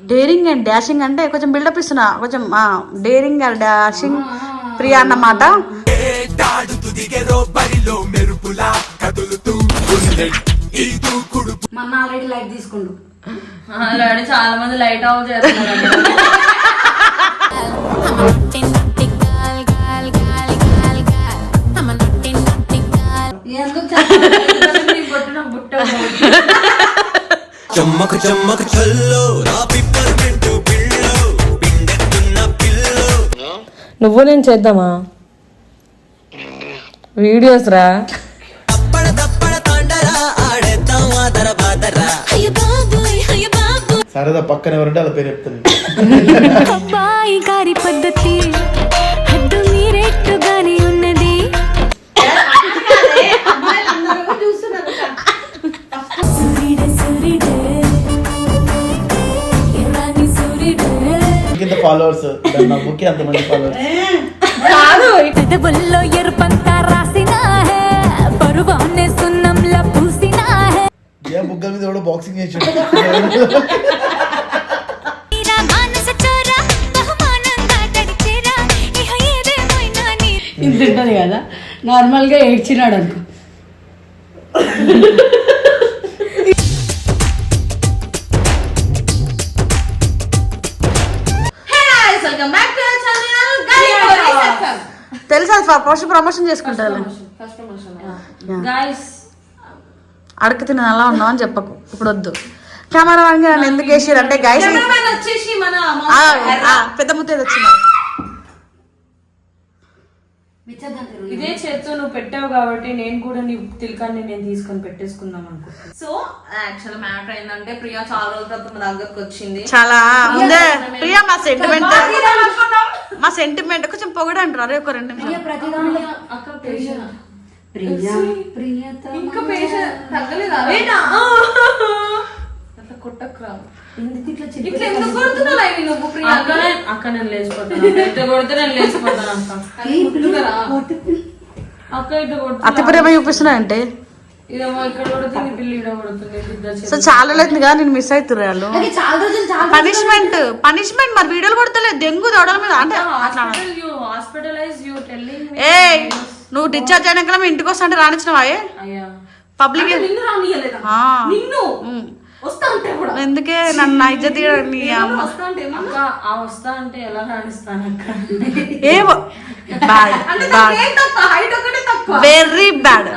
Daring and dashing అంటే కొంచెం buildup ఇస్తున్నా, కొంచెం డేరింగ్ అండ్ డాషింగ్ ప్రియా అన్నమాట. లైట్ తీసుకుండు చాలా మంది లైట్ ఆఫ్ చేస్తున్నారు. చమ్మక చమ్మక చల్లో రా పిప్పర్మెంటు పిల్లో పిండెత్తున్న పిల్లో. నువ్వు నేను చేద్దామా వీడియోస్ రా. తప్పడ తప్పడ తాండరా ఆడేద్దాం ఆదర బాదరా. సరదా పక్కన ఎవరంటే అలా పేరు చెప్తాను. అబ్బాయి గారి పద్ధతి హద్దు మీరెట్టుగానే ఉన్నది. ఇంత ఫాలోవర్స్ నవ్వుకి అంతమంది ఫాలోవర్స్ పెదవుల్లో ఎరుపంతా రాసినా హే పరువాన్నే సున్నంలా పూసినా హే. ఏ బుగ్గల మీద ఎవడో బాక్సింగ్ చేసాడు. ఇంత ఉంటుంది కదా, నార్మల్ గా ఏడ్చినాడు అనుకో. తెలుసా ఫస్ట్ ప్రమోషన్ చేసుకుంటారు. అడక తిన అలా ఉన్నావు అని చెప్పకు ఇప్పుడు, వద్దు. కెమెరామెన్ గా నన్ను ఎందుకు వేసారు అంటే గైస్ పెద్ద ముద్ద వచ్చింది. ఇదే చేత్తో నువ్వు పెట్టావు కాబట్టి నేను కూడా నీ తిలకాన్ని నేను తీసుకొని పెట్టేసుకుందాం అనుకో. సో యాక్చువల్ మ్యాటర్ ఏంటంటే ప్రియా చాలా రోజుల తర్వాత మా దగ్గరకు వచ్చింది. చాలా ముందే ప్రియా మా సెంటిమెంట్ కొంచెం పొగడు అంటారు. అరే ఒక 2 నిమిషాలు ఇంకా పేషెంట్ తగ్గలేదా అట్లా కొట్టకురా. ఇట్లా ఎందుకు కొడుతున్నావు అవి నువ్వు ప్రియా? అక్క నేను లేచిపోతాను, ఇట్లా కొడితే నేను లేచిపోతాను అక్క ఇట్లా కొడుతున్నా. అతి ప్రేమ చూపిస్తున్నాయంటే ఇదేమో ఇక్కడ కొడుతుంది, పిల్లి ఇక్కడ కొడుతుంది. సో చాలా లేదు కదా, నేను మిస్ అవుతున్నారు వాళ్ళు. పనిష్మెంట్ మరి వీడియోలు కొడతలేదు, దెంగు దొడల మీద అంటే హాస్పిటలైజ్ యూ టెల్లింగ్ మీ. ఏ నువ్వు డిశ్చార్జ్ అయినాక మేము ఇంటికి వస్తా అంటే రానిచ్చినవా? పబ్లిక్ నిన్ను రానియలేదా? నిన్ను వస్తా అంటే కూడా ఎందుకే నన్ను నా ఇజ్జత్ నీ అమ్మ వస్తా అంటే అక్క ఆ వస్తా అంటే ఎలా రాణిస్తాను అక్క? ఏ బ్యాడ్ హైట్ ఒకటే తక్కువ, వెరీ బ్యాడ్.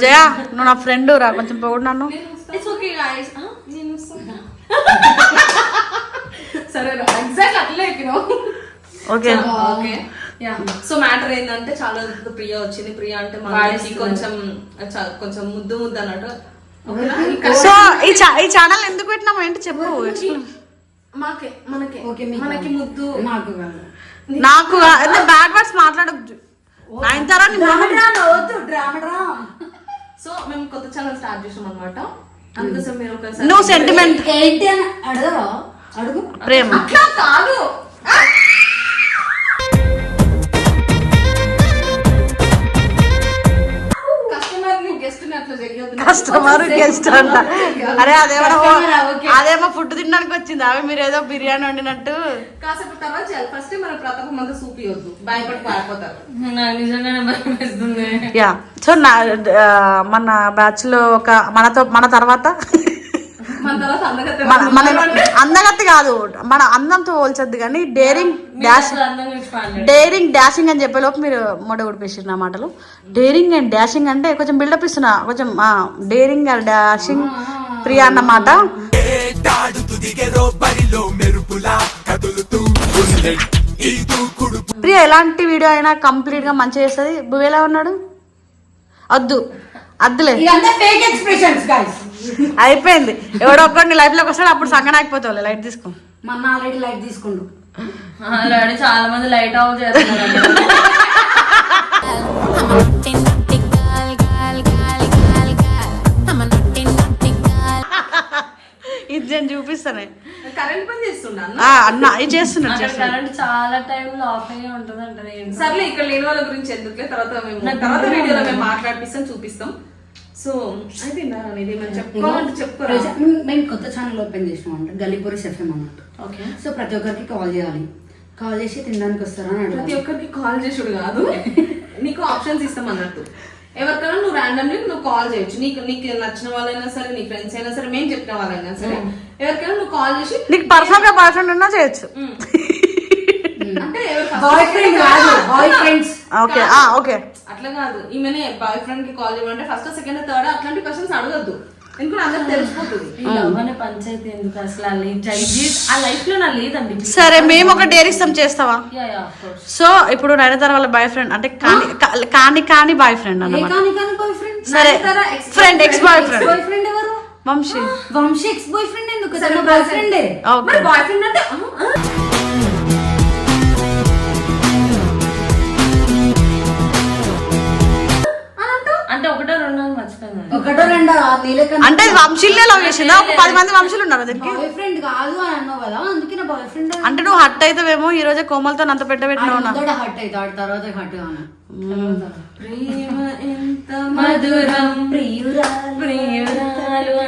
జయ నువ్వు నా ఫ్రెండ్ రా, కొంచెం పొగడు నన్ను. It's okay guys. నేను వస్తా. సరే ఎగ్జాక్ట్ అట్లే ఎక్కినావు. Okay okay yeah. So matter ఏంటంటే చాలా రోజులకు ప్రియా వచ్చింది. ప్రియా అంటే మనకి కొంచెం ముద్దు అన్నట్టు. సో ఈ ఛానల్ ఎందుకు పెట్టినాము ఏంటి చెప్పు. మనకి ముద్దు నాకు బ్యాడ్ వర్డ్స్ మాట్లాడద్దు. సో మేము కొత్త ఛానల్ స్టార్ట్ చేసాం అనమాట. అందుకోసం మీరు ఒకసారి నువ్వు సెంటిమెంట్ ఏంటి అని అడగరా? అడుగు. ప్రేమ అట్లా కాదు. కస్టమర్ గెస్ట్ అంట. అరే అదేమో ఫుడ్ తినడానికి వచ్చింది, అవి మీరు ఏదో బిర్యానీ వండినట్టు. కాసేపు తర్వాత చేయాలి. ఫస్ట్ మన ప్రతాపం అంతా చూపియొద్దు, భయపడి పారిపోతారు. నిజంగానే భయం వేస్తుంది. యా సో మన బ్యాచ్ లో ఒక మన తర్వాత అందగత్తి కాదు, మన అందంతో పోల్చొద్దు కానీ డేరింగ్ డాషింగ్ అని చెప్పేలోపు మీరు మొడ ఉడిపేసారు నా మాటలు. డేరింగ్ అండ్ డాషింగ్ అంటే కొంచెం బిల్డప్ ఇస్తున్నా, కొంచెం డేరింగ్ అండ్ డాషింగ్ ప్రియా అన్నమాట. ప్రియా ఎలాంటి వీడియో అయినా కంప్లీట్ గా మంచిగా చేస్తుంది. నువ్వు ఎలా ఉన్నాడు? అద్దులే అయిపోయింది. ఎవడో ఒక్కడిని లైఫ్ లోకి వస్తాడు, అప్పుడు సంగన అయిపోతావు. లైట్ తీసుకో. మన ఆల్రెడీ లైట్ తీసుకుండు చాలా మంది లైట్ ఆఫ్ చేస్తున్నారు. ఇది నేను చూపిస్తానే. కరెంట్ పని చేస్తున్నా అన్న ఇది చేస్తున్నాడు. కరెంట్ చాలా టైంలో ఆఫ్ అయ్యే ఉంటుంది అంటే. సర్లే ఇక్కడ లేని వాళ్ళ గురించి ఎందుకులే, తర్వాత వీడియోలో మేము మాట్లాడిపిస్తాం, చూపిస్తాం. సో అయిపోయిందా ఇది మనం చెప్పుకోవాలంటే చెప్పుకోరా. మేము కొత్త ఛానల్ ఓపెన్ చేసినాం అంటే గల్లీపూరి ఎఫ్ఎం అన్నట్టు. ఓకే, సో ప్రతి ఒక్కరికి కాల్ చేయాలి, కాల్ చేసి తినడానికి వస్తారా అని ప్రతి అడగాలి. ఒక్కరికి కాల్ చేసుడు కాదు, నీకు ఆప్షన్స్ ఇస్తాం అన్నట్టు. ఎవరికైనా నువ్వు ర్యాండమ్లీ నువ్వు కాల్ చేయొచ్చు, నీకు నీకు నచ్చిన వాళ్ళైనా సరే, నీ ఫ్రెండ్స్ అయినా సరే, మేము చెప్పిన వాళ్ళైనా సరే, ఎవరికైనా నువ్వు కాల్ చేసి నీకు పర్సనల్ గా బాయ్ ఫ్రెండ్ ఉన్నా చేయొచ్చు. అంటే బాయ్ ఫ్రెండ్ కాదు, బాయ్ ఫ్రెండ్స్. ఓకే ఓకే, అట్లా కాదు, ఈమెనే బాయ్ ఫ్రెండ్ కి కాల్ చేయమంటే ఫస్ట్ సెకండ్ థర్డ్ అట్లాంటి క్వశ్చన్స్ అడగద్దు, ఎందుకంటే అందరికి తెలిసిపోతుంది. ఈ లవ్ అనే పంచాయతీ ఎందుకు అసలు ఆ లైఫ్ లో నా లేదండి. సరే మేము ఒక డేర్ ఇస్తాం, చేస్తావా? Of course. సో ఇప్పుడు నయనతార వాళ్ళ బాయ్ ఫ్రెండ్ అంటే కాని బాయ్ ఫ్రెండ్ అన్నమాట. కానీ బాయ్ ఫ్రెండ్. సరే friend, ex boy friend. Boy friend ఎవరు? Vamshi. Vamshi ex boy friend ఎందుకు? తన బాయ్ ఫ్రెండే. ఓకే, బాయ్ ఫ్రెండ్ అంటే అంటే ఒకటో రెండో అని మర్చిపోయాను. ఒకటో రెండో నీలకన్నా అంటే వంశీలే లవ్ చేసిందా? ఒక 10 మంది వంశీలు ఉన్నారు దీనికి. బాయ్ ఫ్రెండ్ కాదు అని అన్నావు కదా, అందుకే నా బాయ్ ఫ్రెండ్. అంటే నువ్వు హట్ అయితేవేమో ఈ రోజే కోమలతో అంత పెట్టబెట్టినావు. హట్ అవుతా, ఆడి తర్వాత హట్ కాను. ప్రేమ ఎంత మధురం ప్రియురాలు.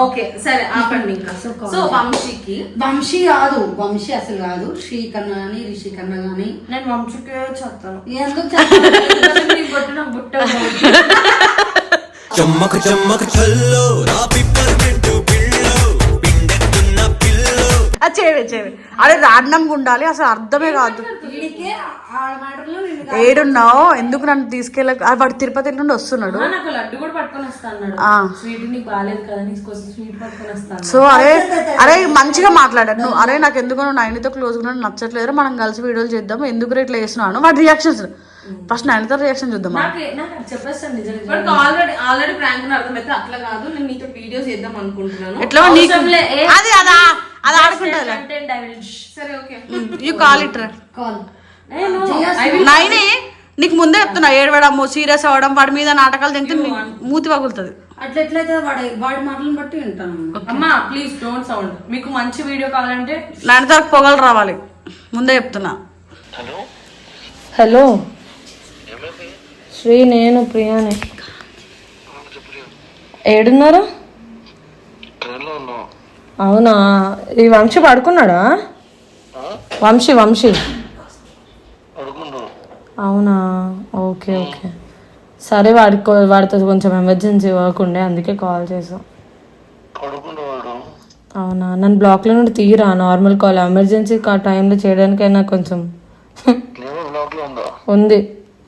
ఓకే సరే ఆపండి ఇంకా. సో వంశీకి వంశీ కాదు, వంశీ అసలు కాదు. శ్రీకన్నా గాని రిషి కన్నా గాని. నేను వంశీకే చెప్తాను. ఎందుకు కొట్టిన బుట్ట చమ్మకు చమ్మకు చల్లో రా పిప్పర్మెంటు పిల్లో పిండెత్తున్న పిల్లో. అది చేవే అదే రాండంగా ఉండాలి, అసలు అర్థమే కాదు. ఏడున్నావు, ఎందుకు నన్ను తీసుకెళ్ళ? వాడు తిరుపతి నుండి వస్తున్నాడు. నాకు లడ్డు కూడా పట్టుకొని వస్తా అన్నాడు. స్వీట్ నీకు బాగాలేదు కదా, నీకోసం స్వీట్ పట్టుకొని వస్తాను. సో అరే మంచిగా మాట్లాడాడు నువ్వు. అరే నాకు ఎందుకు నువ్వు నైన్తో క్లోజ్ గా నచ్చట్లేదు, మనం కలిసి వీడియోలు చేద్దాం, ఎందుకు ఇట్లా చేస్తున్నాను. వాడి రియాక్షన్స్ ఫస్ట్ నైన్తో రియాక్షన్ చూద్దాం. నాకు చెప్పేస్తాను నిజంగా. ఆల్రెడీ ప్రాంక్ అర్థమైతే అట్లా కాదు, నేను నీతో వీడియోస్ చేద్దాం అనుకుంటున్నాను. ఎట్లా అది అది ఆడుకుంటా. సరే okay, you call it call నైనే. నీకు ముందే చెప్తున్నా, ఏడవడము సీరియస్ అవ్వడం, వాడి మీద నాటకాలు తింటే మూతి పగులుతుంది. అట్లా ఎట్లయితే వాడి మాటలను బట్టి వింటాను. అమ్మా ప్లీజ్ డోంట్ సౌండ్. మీకు మంచి వీడియో కావాలంటే నైన్తో పొగలు రావాలి, ముందే చెప్తున్నా. హలో శ్రీ, నేను ప్రియాని. ఏడున్నారు? అవునా, ఈ వంశీ పడుకున్నాడా? వంశీ అవునా, ఓకే ఓకే సరే. వాడితో కొంచెం ఎమర్జెన్సీ వర్క్ ఉండే, అందుకే కాల్ చేసాం. అవునా, నన్ను బ్లాక్లో నుండి తీయరా? నార్మల్ కాల్ ఎమర్జెన్సీ టైంలో చేయడానికైనా కొంచెం ఉంది.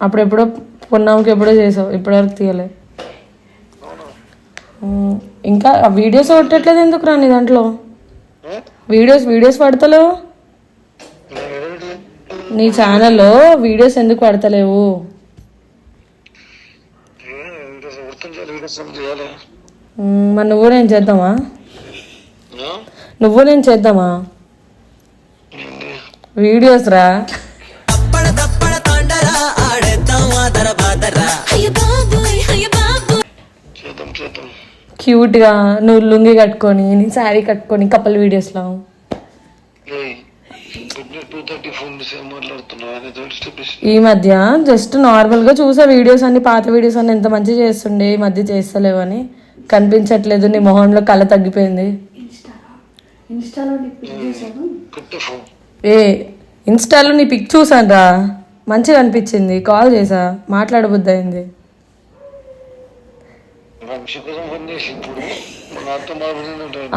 అప్పుడెప్పుడో పొన్నాంకి ఎప్పుడో చేసావు, ఇప్పటివరకు తీయలే. ఇంకా వీడియోస్ కొట్టట్లేదు ఎందుకు రా నీ దాంట్లో? వీడియోస్ పడతలేవు నీ ఛానల్లో, వీడియోస్ ఎందుకు పడతలేవు? మరి నువ్వు నేను చేద్దామా? వీడియోస్ రా. క్యూట్ గా నువ్వు లుంగి కట్టుకొని, నీ శారీ కట్టుకొని కపుల్ వీడియోస్ లో. ఈ మధ్య జస్ట్ నార్మల్ గా చూసా వీడియోస్ అన్ని, పాత వీడియోస్ అన్ని ఎంత మంచిగా చేస్తుండే, ఈ మధ్య చేస్తలేవని. కనిపించట్లేదు, నీ మొహంలో కళ తగ్గిపోయింది. ఇన్స్టాలో నీ పిక్ చూసాను రా, మంచిగా అనిపించింది, కాల్ చేసా, మాట్లాడబుద్ది అయింది.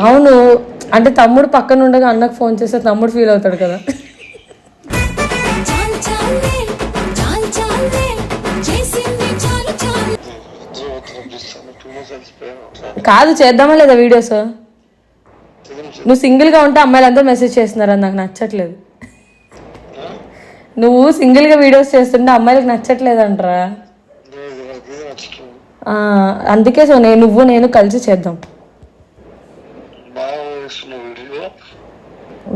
అవును, అంటే తమ్ముడు పక్కన ఉండగా అన్నకు ఫోన్ చేస్తే తమ్ముడు ఫీల్ అవుతాడు కదా. కాదు, చేద్దామా లేదా వీడియోస్? నువ్వు సింగిల్ గా ఉంటే అమ్మాయిలందరూ మెసేజ్ చేస్తున్నారు, అది నాకు నచ్చట్లేదు. నువ్వు సింగిల్ గా వీడియోస్ చేస్తుంటే అమ్మాయిలకు నచ్చట్లేదు అంటారా? అందుకే సో నేను కలిసి చేద్దాం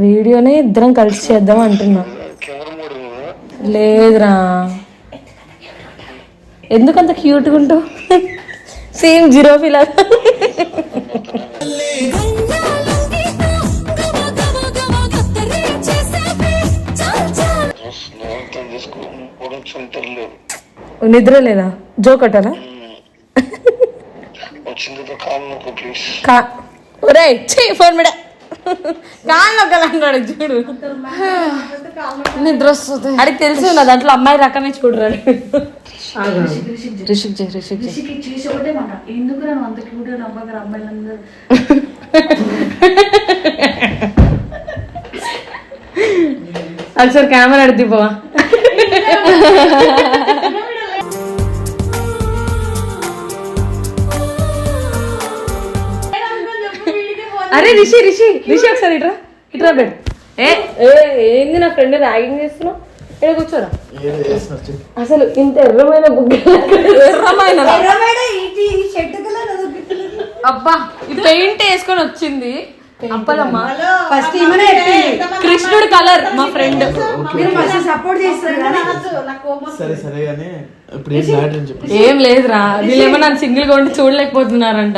వీడియోని, ఇద్దరం కలిసి చేద్దాం అంటున్నా. లేదురా, ఎందుకంత క్యూట్గా ఉంటావు? Same zero fill. నిద్ర లేదా? జో కట్టాలా? ఒరే ఫోన్ మీద కాళ్ళు ఒకలాంటాడు చూడు. నిద్ర వస్తుంది అడిగి తెలుసు నా దాంట్లో అమ్మాయి రకమే చూడరాడు. రిషిక్ జై ఎందుకు నన్ను అంత క్యూట్ గా నవ్వగలరు అమ్మాయిలందరూ. ఒకసారి కెమెరా అడిగి పోవా. అరే రిషి ఒకసారి ఇట్రా బెడ్. ఏంది నా ఫ్రెండ్ ర్యాగింగ్ చేస్తున్నావు? ఇక్కడ కూర్చోరా. అసలు ఇంత ఎర్రమైన ఎర్రమైన అబ్బా ఈ పెయింట్ వేసుకొని వచ్చింది అప్పలమ్మా. ఫస్ట్ కృష్ణుడు కలర్ మా ఫ్రెండ్. సపోర్ట్ చేస్తారు. సరే కానీ ఇప్పుడు ఏం మ్యాటర్ అని చెప్పి ఏం లేదురా, వీళ్ళేమో నన్ను సింగిల్ గా ఉండి చూడలేకపోతున్నారంట.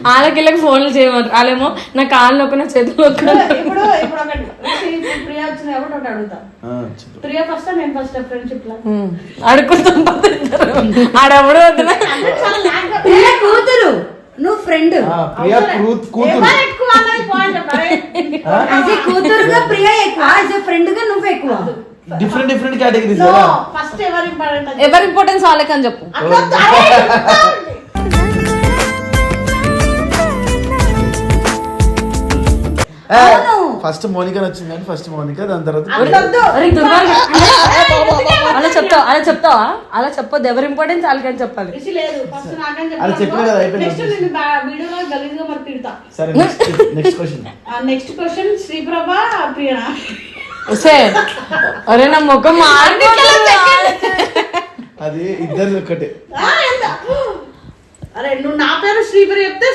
వాళ్ళకి ఫోన్లు చేయమంటారు. వాళ్ళేమో నా కాళ్ళు నొక్క నా చేతులు నొక్క. ఇప్పుడు ప్రియా వచ్చిన ఎవరు ఒకటి అడుగుతా. ప్రియా ఫస్ట్ నేను ఫస్ట్ ఫ్రెండ్షిప్ లో అడుగుతాం. ఆడెవడు వద్దునా కూతురు నువ్వు ఫ్రెండ్ కూతురుగా ప్రియా ఎక్కువ, ఫ్రెండ్ గా నువ్వు ఎక్కువ. Different categories. ఫస్ట్ ఎవరు ఇంపార్టెంట్ ఎవరి ఇంపార్టెన్స్ వాళ్ళకని చెప్పు. ఫస్ట్ మోనికా వచ్చింది కానీ ఫస్ట్ మోనికా, దాని తర్వాత అలా చెప్తావా? అలా చెప్పొద్దు. ఎవరి ఇంపార్టెన్స్ వాళ్ళకని చెప్పాలి. అది చెప్పినా కదా అయిపోయింది. వీడియోలో గలీజ్గా మరి తిడతా. సరే next question. Next question Sriprabha ప్రియనా. అరే నా ముఖం అది ఇద్దరు ఒక్కటే. అరే నువ్వు నా పేరు శ్రీపరి చెప్తే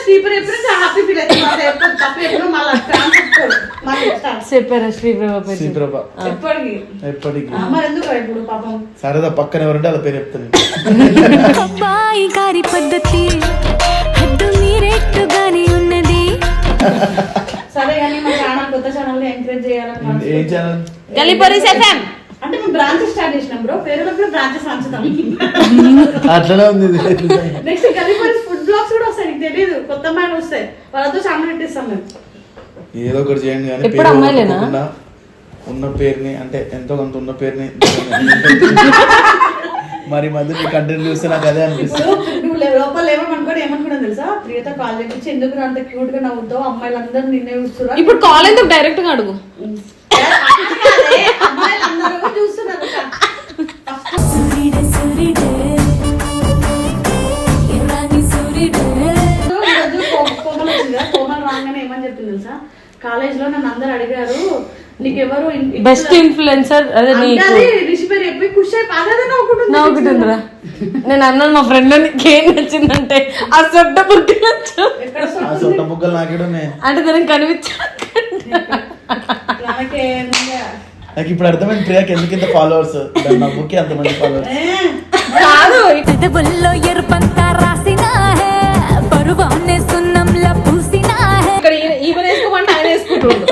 హ్యాపీ ఫీల్ చెప్పారా శ్రీప్రభ ఎప్పటికి. మరి ఎందుకు ఇప్పుడు పాపం సరదా పక్కన ఎవరంటే వాళ్ళ పేరు చెప్తాను. అబ్బాయి గారి పద్ధతి హద్దు మీరెట్టుగానే ఉన్నది. సరే కానీ మా ఛానల్ కొత్త ఛానల్ ఎంకరేజ్ చేయాలని. ఏం ఛానల్? గలీపరీస్ FM. అంటే మేము బ్రాంచెస్ స్టార్ట్ చేసినాం బ్రో. పేరులో బ్రాంచెస్ అంచుతాం. అట్లనే ఉంది. నెక్స్ట్ గలీపరీస్ ఫుడ్ బ్లాగ్స్ కూడా వస్తాయి. నీకు తెలియదు, కొత్త మ్యాన్ వస్తాయి. వాళ్ళతో ఛానల్ పెట్టిస్తాం మేము. ఏదో ఒకటి చేయండి కానీ ఎప్పుడు అమ్మాయిలేనా? ఉన్న పేరుని అంటే ఎంతో కొంత ఉన్న పేరుని మరి మధ్య కంటెంట్ చూస్తే నాకు అదే అనిపిస్తుంది. నువ్వు లోపల ఏమనుకున్నా తెలుసా? ప్రియత కాల్ చేపించి ఎందుకు అంత క్యూట్ గా నవ్వుతావు, అమ్మాయిలందరూ నిన్నే చూస్తున్నారు. ఇప్పుడు కాల్ ఎందుకు డైరెక్ట్ గా అడుగు. అమ్మాయిలందరూ చూస్తున్నారు. కోమల్ రాగానే ఏమని చెప్పింది తెలుసా? కాలేజ్ లో నన్ను అందరు అడిగారు నీకెవరు బెస్ట్ ఇన్ఫ్లుయెన్సర్ అదే రిషి పేరు చెప్పి ఖుషి నవ్వుకుంటుందిరా. నేను అన్నాను మా ఫ్రెండ్ ఏం నచ్చిందంటే ఆ సొట్ట బుగ్గలు అంటే దానికి కనిపించా. నాకు ఇప్పుడు అర్థమైంది ప్రియాకి ఎందుకు ఫాలోవర్స్. నవ్వుకి అంతమంది ఫాలోవర్స్ కాదు. పెదవుల్లో ఎరుపంతా రాసినా హే పరువాన్నే సున్నంలా పూసినా హే. ఇక్కడ ఈవెన్ వేసుకోమంటే ఆయన వేసుకుంటుండు.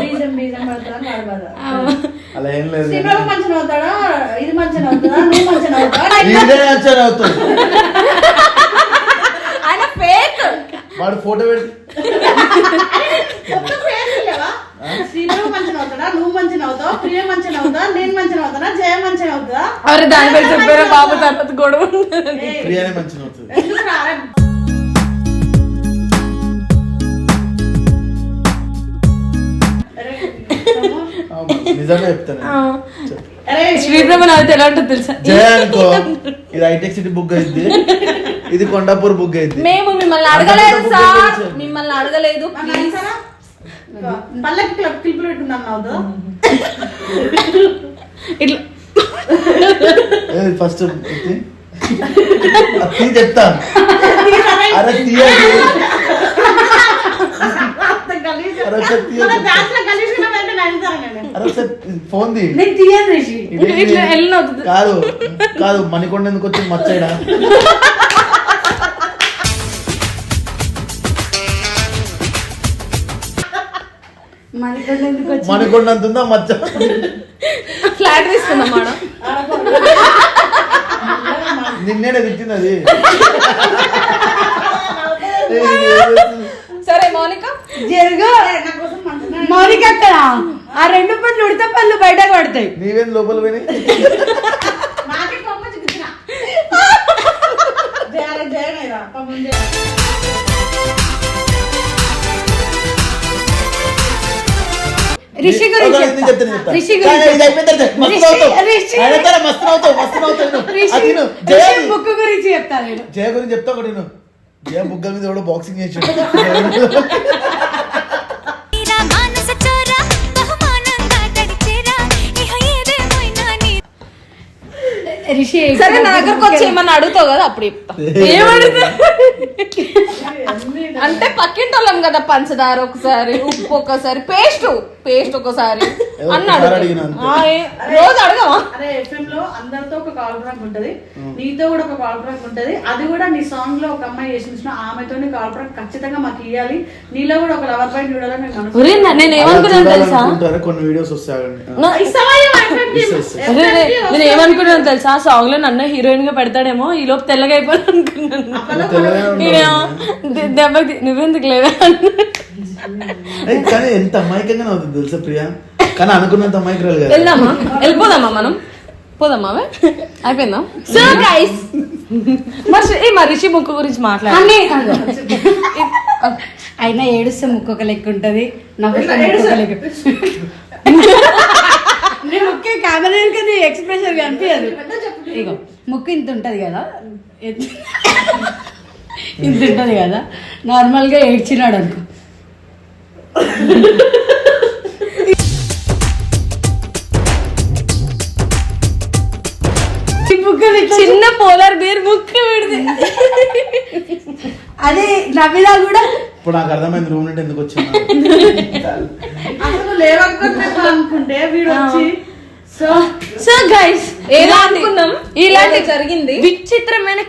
అలా ఏం లేదు. మంచిగా అవుతాడా, ఇది మంచిగా అవుతుందా, నువ్వు మంచిగా అవుతాడా? ఆయన ఫేక్. వాడు ఫోటో పెట్టి శ్రీప్రభ మంచిగా అవుతాడా, నువ్వు మంచిగా అవుతావు, ప్రియ మంచిగా అవుతా, నేను మంచిగా అవుతానా, జయ మంచిగా అవుతుందా? అరే దాని పేరు చెప్పారా బాబు? తర్వాత గొడవ ప్రియానే మంచిగా అవుతుంది. నిజంగా చెప్తాను. శ్రీప్రభ నాకు ఎలా ఉంటుంది తెలుసా? జయ అనుకో ఇది హైటెక్ సిటీ బుక్ అయింది, ఇది కొండాపూర్ బుక్ అయింది. మేము మిమ్మల్ని అడగలేదు సార్, మిమ్మల్ని అడగలేదు. పల్లకి క్లిప్పులు పెట్టుకున్నాను అవుతా ఇట్లా ఫస్ట్ చెప్తా. అరే తీయండి. ఫోన్ కాదు కాదు మణికొండ ఎందుకు వచ్చి మచ్చైడా? మణికొండ అంత ఉందా మచ్చ? ఫ్లాట్ తీసుకుందాం మేడం. నిన్నేనే తిట్టింది అది. సరే మౌనిక జరుగు మౌనిక అక్కడ ఆ 2 పళ్ళు ఉడత పళ్ళు బయటకు పడతాయి. నీవేం లోపల పోయినాయి. రిషి గురించి చెప్తా. రిషి బుక్ గురించి చెప్తా నేను. జయ గురించి చెప్తా ఒకటి నేను. జయ బుగ్గల మీద కూడా బాక్సింగ్ చేసాడు. तेरा मानस चोरा बहुमाనంగా తడిచేరా ఇహ ఏదేమైనా నీ రిషి సరే నా దగ్గరకు వచ్చి ఏమన్నా అడుగుతావు కదా అప్పుడు చెప్తా. ఏమడుగుతా అంటే పక్కింటి వాళ్ళం కదా, పంచదార ఒకసారి, ఉప్పు ఒకసారి, పేస్ట్ ఒకసారి అన్నాడు. రోజు అడగవా? అరే FM లో అందరితో ఒక కాల్ ప్రాంక్ ఉంటది, నీతో కూడా ఒక కాల్ ప్రాంక్ ఉంటది. అది కూడా నీ సాంగ్ లో ఒక అమ్మాయి చేసిన ఆమెతో కాల్ ప్రాంక్ ఖచ్చితంగా మాకు ఇవ్వాలి. నీలో కూడా ఒక లవర్ పాయింట్ చూడాలని నేను ఏమనుకున్నాను తెలుసా? కొన్ని వీడియోస్ వస్తాయి. నేను ఏమనుకున్నాను తెలుసా? సాంగ్ లో నన్ను హీరోయిన్ గా పెడతాడేమో, ఈ లోపు తెల్లగా అయిపోయి అనుకున్నాను. దెబ్బకి నువ్వెందుకు లేదా కానీ ఎంత అమాయకంగా అవుతుంది తెలుసా ప్రియా? కానీ అనుకున్నంత అమాయకురాలు కదా. వెళ్దామా? వెళ్ళిపోదామా? మనం పోదామా? అయిపోయిందా? సో గైస్ మరి రిషి ముక్కు గురించి మాట్లాడాలి. అయినా ఏడుస్తే ముక్కు ఒక లెక్క ఉంటది, నవ్వుతే లెక్క. ముక్కు కెమెరా కదా ఎక్స్ప్రెషన్ కనిపించదు. ఇగో ముక్కు ఇంత ఉంటది కదా, ఇంత ఉంటది కదా, నార్మల్ గా ఏడ్చినాడు అనుకో. చిన్న పోలార్ బేర్ ముక్కు పెడితే అదే నవ్వినా కూడా. ఇప్పుడు నాకు అర్థమైంది రూమ్ నుండి ఎందుకు వచ్చింది. అసలు లేవనుకుంటున్నా అనుకుంటే వీడు వచ్చి సో గైస్ ఏదో అనుకున్నాం, ఇలాంటి జరిగింది. విచిత్రమైన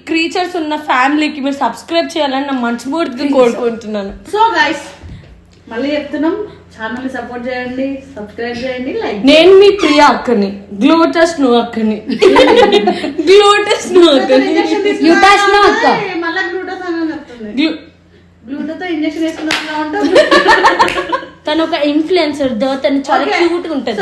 క్రీచర్స్ ఉన్న ఫ్యామిలీకి మీరు సబ్స్క్రైబ్ చేయాలని నా మనస్ఫూర్తిగా కోరుకుంటున్నాను. సో గైస్ మళ్ళీ చెప్తున్నాం, ఛానల్ ని సపోర్ట్ చేయండి, సబ్స్క్రైబ్ చేయండి, లైక్. నేను మీ ప్రియా అక్కని, గ్లూటస్ నువ్వు అక్కని, గ్లూటస్ నువ్వు అక్కని, యూటాస్ నో అక్క. మళ్ళీ గ్లూటోస్ అని చెప్తుంది. గ్లూటోతో ఇంజెక్షన్ వేసుకున్నట్లా ఉంటుంది. తను ఒక ఇన్ఫ్లుయెన్సర్ దో, తను చాలా క్యూట్ గా ఉంటది.